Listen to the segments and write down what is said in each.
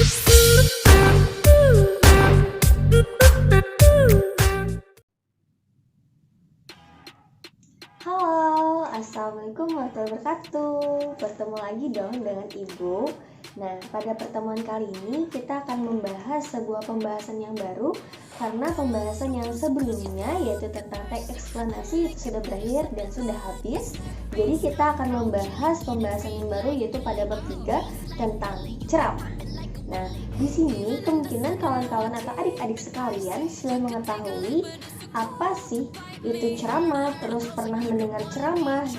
Halo, Assalamualaikum warahmatullahi wabarakatuh. Bertemu lagi dong dengan Ibu. Nah, pada pertemuan kali ini kita akan membahas sebuah pembahasan yang baru, karena pembahasan yang sebelumnya yaitu tentang teks eksplanasi itu sudah berakhir dan sudah habis. Jadi kita akan membahas pembahasan yang baru yaitu pada bab 3 tentang ceramah. Nah, di sini kemungkinan kawan-kawan atau adik-adik sekalian sudah mengetahui apa sih itu ceramah, terus pernah mendengar ceramah.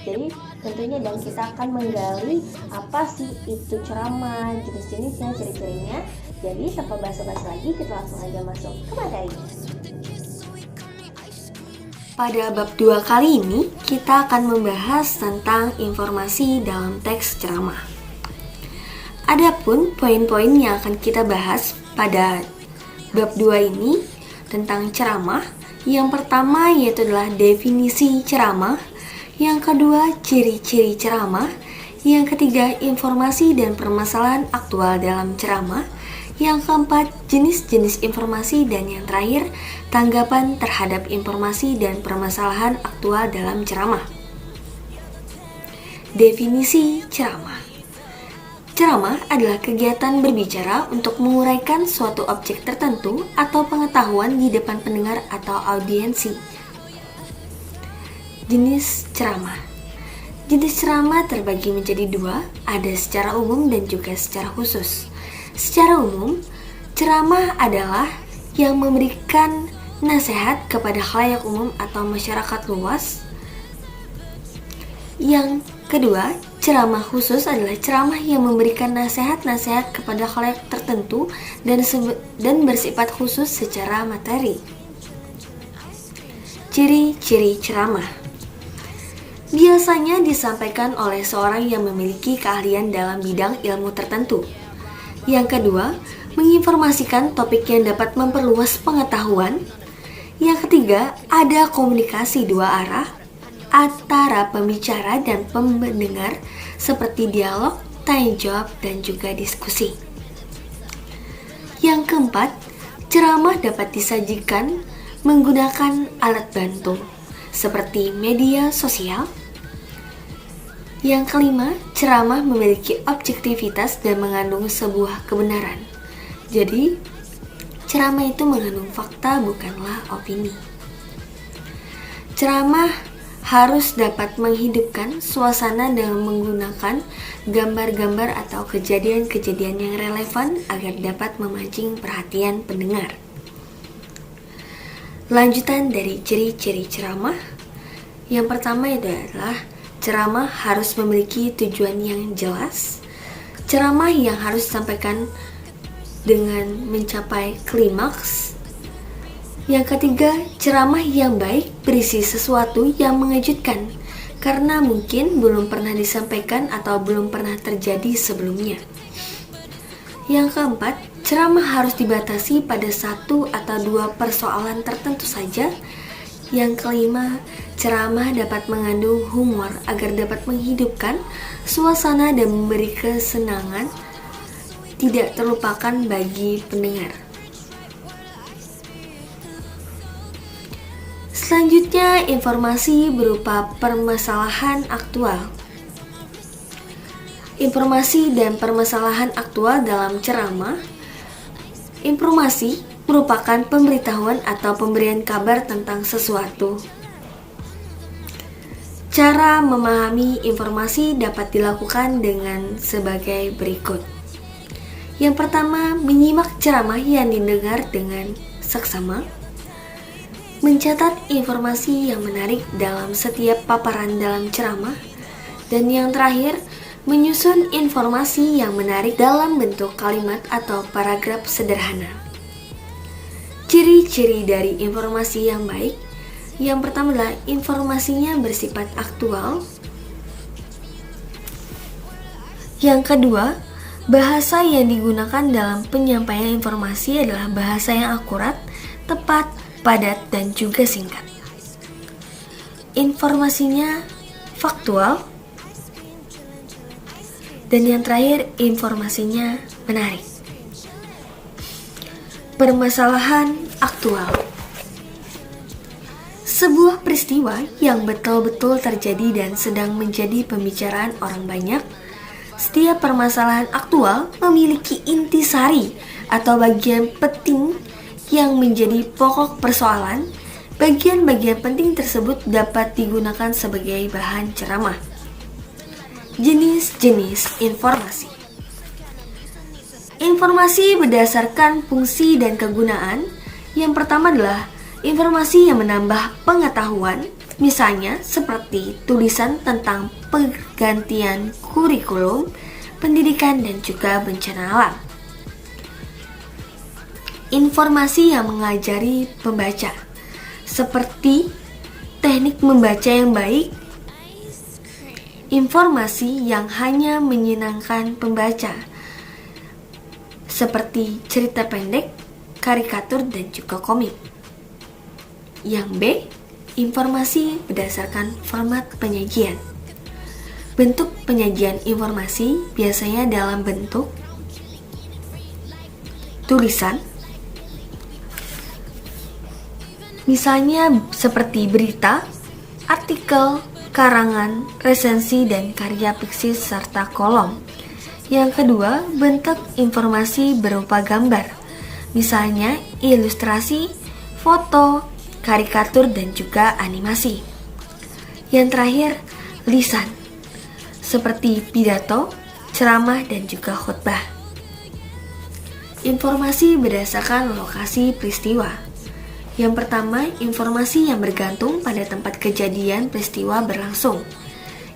Jadi tentunya dan kita akan menggali apa sih itu ceramah, jenis-jenisnya, ciri-cirinya. Jadi tanpa basa-basi lagi, kita langsung aja masuk ke materinya. Pada bab 2 kali ini, kita akan membahas tentang informasi dalam teks ceramah. Adapun poin-poin yang akan kita bahas pada bab 2 ini tentang ceramah. Yang pertama yaitu adalah definisi ceramah, yang kedua ciri-ciri ceramah, yang ketiga informasi dan permasalahan aktual dalam ceramah, yang keempat jenis-jenis informasi, dan yang terakhir tanggapan terhadap informasi dan permasalahan aktual dalam ceramah. Definisi ceramah. Ceramah adalah kegiatan berbicara untuk menguraikan suatu objek tertentu atau pengetahuan di depan pendengar atau audiensi. Jenis ceramah. Jenis ceramah terbagi menjadi dua, ada secara umum dan juga secara khusus. Secara umum, ceramah adalah yang memberikan nasihat kepada khalayak umum atau masyarakat luas. Yang kedua, ceramah khusus adalah ceramah yang memberikan nasihat-nasihat kepada khalayak tertentu dan bersifat khusus secara materi. Ciri-ciri ceramah biasanya disampaikan oleh seorang yang memiliki keahlian dalam bidang ilmu tertentu. Yang kedua, menginformasikan topik yang dapat memperluas pengetahuan. Yang ketiga, ada komunikasi dua arah antara pembicara dan pendengar seperti dialog, tanya jawab, dan juga diskusi. Yang keempat, ceramah dapat disajikan menggunakan alat bantu seperti media sosial. Yang kelima, ceramah memiliki objektivitas dan mengandung sebuah kebenaran. Jadi, ceramah itu mengandung fakta, bukanlah opini. Ceramah harus dapat menghidupkan suasana dengan menggunakan gambar-gambar atau kejadian-kejadian yang relevan agar dapat memancing perhatian pendengar. Lanjutan dari ciri-ciri ceramah. Yang pertama itu adalah ceramah harus memiliki tujuan yang jelas. Ceramah yang harus disampaikan dengan mencapai klimaks. Yang ketiga, ceramah yang baik berisi sesuatu yang mengejutkan karena mungkin belum pernah disampaikan atau belum pernah terjadi sebelumnya. Yang keempat, ceramah harus dibatasi pada satu atau dua persoalan tertentu saja. Yang kelima, ceramah dapat mengandung humor agar dapat menghidupkan suasana dan memberi kesenangan tidak terlupakan bagi pendengar. Selanjutnya, informasi berupa permasalahan aktual. Informasi dan permasalahan aktual dalam ceramah. Informasi merupakan pemberitahuan atau pemberian kabar tentang sesuatu. Cara memahami informasi dapat dilakukan dengan sebagai berikut. Yang pertama, menyimak ceramah yang didengar dengan seksama. Mencatat informasi yang menarik dalam setiap paparan dalam ceramah. Dan yang terakhir, menyusun informasi yang menarik dalam bentuk kalimat atau paragraf sederhana. Ciri-ciri dari informasi yang baik. Yang pertama adalah informasinya bersifat aktual. Yang kedua, bahasa yang digunakan dalam penyampaian informasi adalah bahasa yang akurat, tepat, padat, dan juga singkat. Informasinya faktual. Dan yang terakhir, informasinya menarik. Permasalahan aktual. Sebuah peristiwa yang betul-betul terjadi dan sedang menjadi pembicaraan orang banyak. Setiap permasalahan aktual memiliki intisari atau bagian penting yang menjadi pokok persoalan. Bagian-bagian penting tersebut dapat digunakan sebagai bahan ceramah. Jenis-jenis informasi. Informasi berdasarkan fungsi dan kegunaan. Yang pertama adalah informasi yang menambah pengetahuan, misalnya seperti tulisan tentang pergantian kurikulum, pendidikan, dan juga bencana alam. Informasi yang mengajari pembaca, seperti teknik membaca yang baik. Informasi yang hanya menyenangkan pembaca, seperti cerita pendek, karikatur, dan juga komik. Yang B, informasi berdasarkan format penyajian. Bentuk penyajian informasi biasanya dalam bentuk tulisan, misalnya seperti berita, artikel, karangan, resensi, dan karya fiksi serta kolom. Yang kedua, bentuk informasi berupa gambar, misalnya ilustrasi, foto, karikatur, dan juga animasi. Yang terakhir, lisan, seperti pidato, ceramah, dan juga khutbah. Informasi berdasarkan lokasi peristiwa. Yang pertama, informasi yang bergantung pada tempat kejadian peristiwa berlangsung.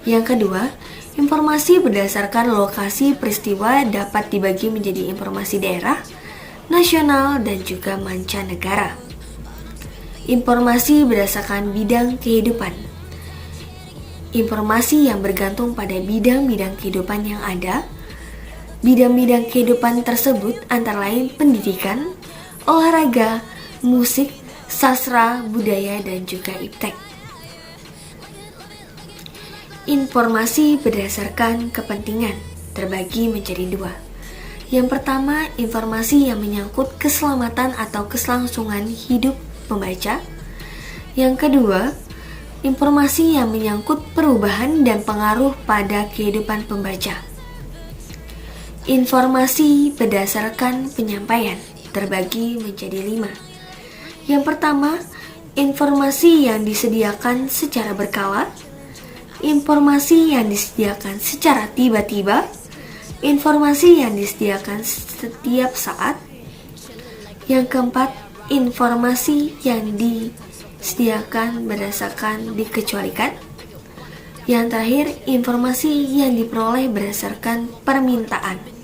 Yang kedua, informasi berdasarkan lokasi peristiwa dapat dibagi menjadi informasi daerah, nasional, dan juga mancanegara. Informasi berdasarkan bidang kehidupan. Informasi yang bergantung pada bidang-bidang kehidupan yang ada. Bidang-bidang kehidupan tersebut antara lain pendidikan, olahraga, musik, sastra, budaya, dan juga iptek. Informasi berdasarkan kepentingan terbagi menjadi dua. Yang pertama, informasi yang menyangkut keselamatan atau keselangsungan hidup pembaca. Yang kedua, informasi yang menyangkut perubahan dan pengaruh pada kehidupan pembaca. Informasi berdasarkan penyampaian terbagi menjadi 5. Yang pertama, informasi yang disediakan secara berkala, informasi yang disediakan secara tiba-tiba, informasi yang disediakan setiap saat. Yang keempat, informasi yang disediakan berdasarkan dikecualikan. Yang terakhir, informasi yang diperoleh berdasarkan permintaan.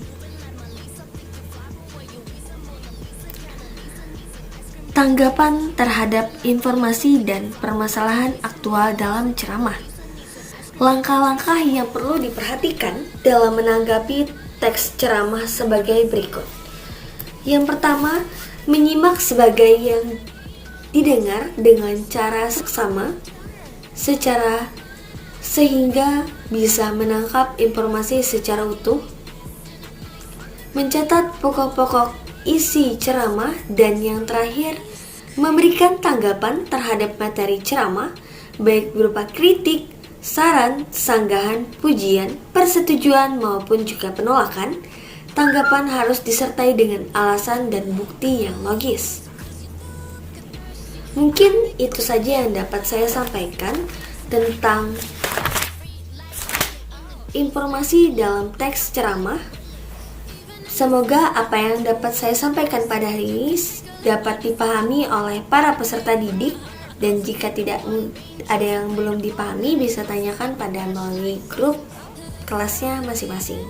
Tanggapan terhadap informasi dan permasalahan aktual dalam ceramah. Langkah-langkah yang perlu diperhatikan dalam menanggapi teks ceramah sebagai berikut. Yang pertama, menyimak sebagai yang didengar dengan cara seksama sehingga bisa menangkap informasi secara utuh. Mencatat pokok-pokok isi ceramah, dan yang terakhir, memberikan tanggapan terhadap materi ceramah, baik berupa kritik, saran, sanggahan, pujian, persetujuan, maupun juga penolakan. Tanggapan harus disertai dengan alasan dan bukti yang logis. Mungkin itu saja yang dapat saya sampaikan tentang informasi dalam teks ceramah. Semoga apa yang dapat saya sampaikan pada hari ini dapat dipahami oleh para peserta didik, dan jika tidak ada yang belum dipahami bisa tanyakan pada melalui grup kelasnya masing-masing.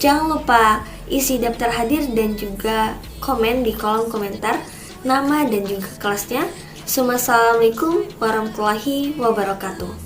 Jangan lupa isi daftar hadir dan juga komen di kolom komentar nama dan juga kelasnya. Assalamualaikum warahmatullahi wabarakatuh.